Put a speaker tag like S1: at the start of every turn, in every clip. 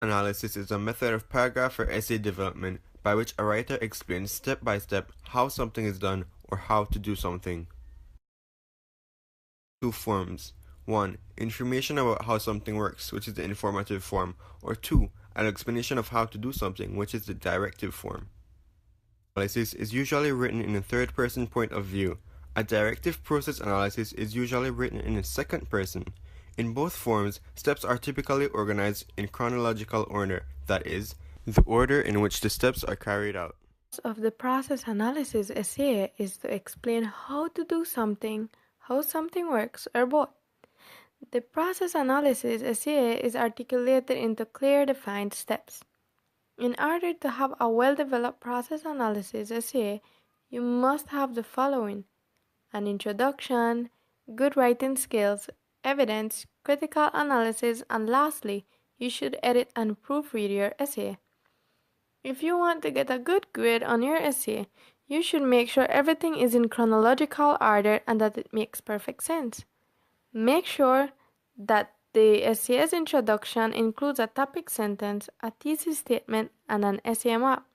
S1: Analysis is a method of paragraph or essay development by which a writer explains step by step how something is done or how to do something. Two forms. 1. Information about how something works, which is the informative form, or 2. An explanation of how to do something, which is the directive form. Analysis is usually written in a third-person point of view. A directive process analysis is usually written in a second person. In both forms, steps are typically organized in chronological order, that is, the order in which the steps are carried out.
S2: Of the process analysis essay is to explain how to do something, how something works, or both. The process analysis essay is articulated into clear defined steps. In order to have a well-developed process analysis essay, you must have the following: an introduction, good writing skills, evidence, critical analysis, and lastly, you should edit and proofread your essay. If you want to get a good grade on your essay, you should make sure everything is in chronological order and that it makes perfect sense. Make sure that the essay's introduction includes a topic sentence, a thesis statement, and an essay map.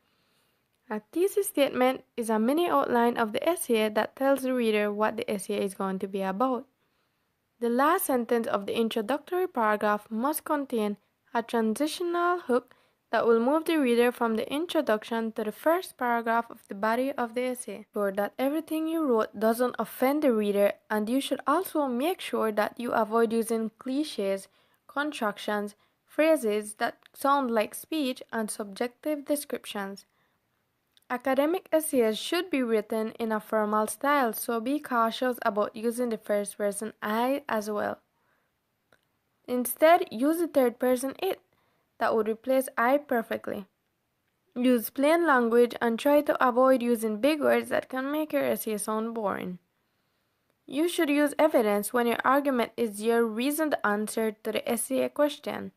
S2: A thesis statement is a mini outline of the essay that tells the reader what the essay is going to be about. The last sentence of the introductory paragraph must contain a transitional hook that will move the reader from the introduction to the first paragraph of the body of the essay. Ensure that everything you wrote doesn't offend the reader, and you should also make sure that you avoid using cliches, contractions, phrases that sound like speech, and subjective descriptions. Academic essays should be written in a formal style, so be cautious about using the first person I as well. Instead, use the third person it. That would replace I perfectly. Use plain language and try to avoid using big words that can make your essay sound boring. You should use evidence when your argument is your reasoned answer to the essay question.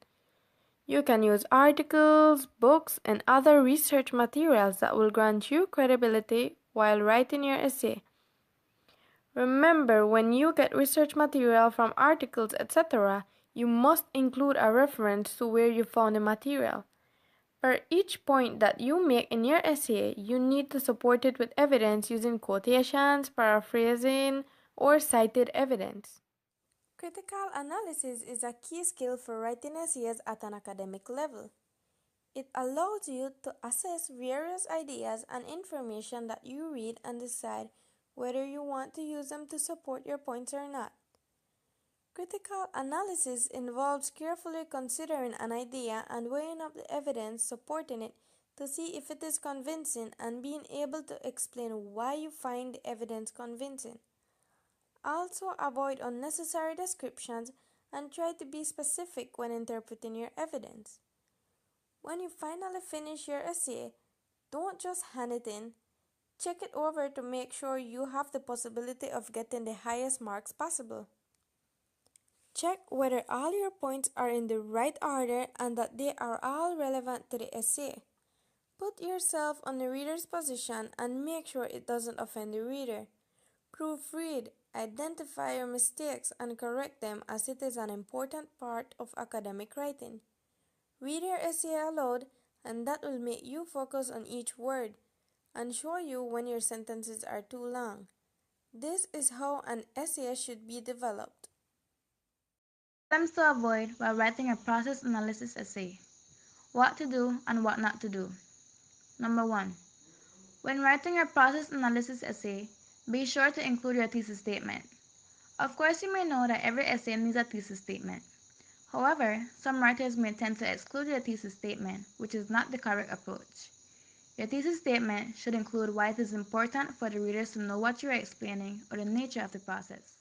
S2: You can use articles, books, and other research materials that will grant you credibility while writing your essay. Remember, when you get research material from articles, etc., you must include a reference to where you found the material. For each point that you make in your essay, you need to support it with evidence using quotations, paraphrasing, or cited evidence. Critical analysis is a key skill for writing essays at an academic level. It allows you to assess various ideas and information that you read and decide whether you want to use them to support your points or not. Critical analysis involves carefully considering an idea and weighing up the evidence supporting it to see if it is convincing and being able to explain why you find the evidence convincing. Also, avoid unnecessary descriptions and try to be specific when interpreting your evidence. When you finally finish your essay, don't just hand it in. Check it over to make sure you have the possibility of getting the highest marks possible. Check whether all your points are in the right order and that they are all relevant to the essay. Put yourself on the reader's position and make sure it doesn't offend the reader. Proofread, identify your mistakes, and correct them as it is an important part of academic writing. Read your essay aloud, and that will make you focus on each word and show you when your sentences are too long. This is how an essay should be developed.
S3: Problems to avoid while writing a process analysis essay. What to do and what not to do. Number 1. When writing a process analysis essay, be sure to include your thesis statement. Of course, you may know that every essay needs a thesis statement. However, some writers may tend to exclude your thesis statement, which is not the correct approach. Your thesis statement should include why it is important for the readers to know what you are explaining or the nature of the process.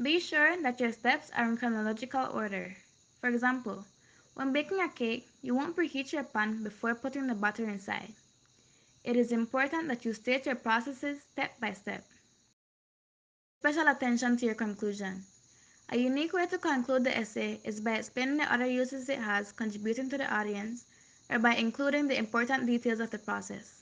S3: Be sure that your steps are in chronological order. For example, when baking a cake, you won't preheat your pan before putting the butter inside. It is important that you state your processes step by step. Special attention to your conclusion. A unique way to conclude the essay is by explaining the other uses it has contributing to the audience or by including the important details of the process.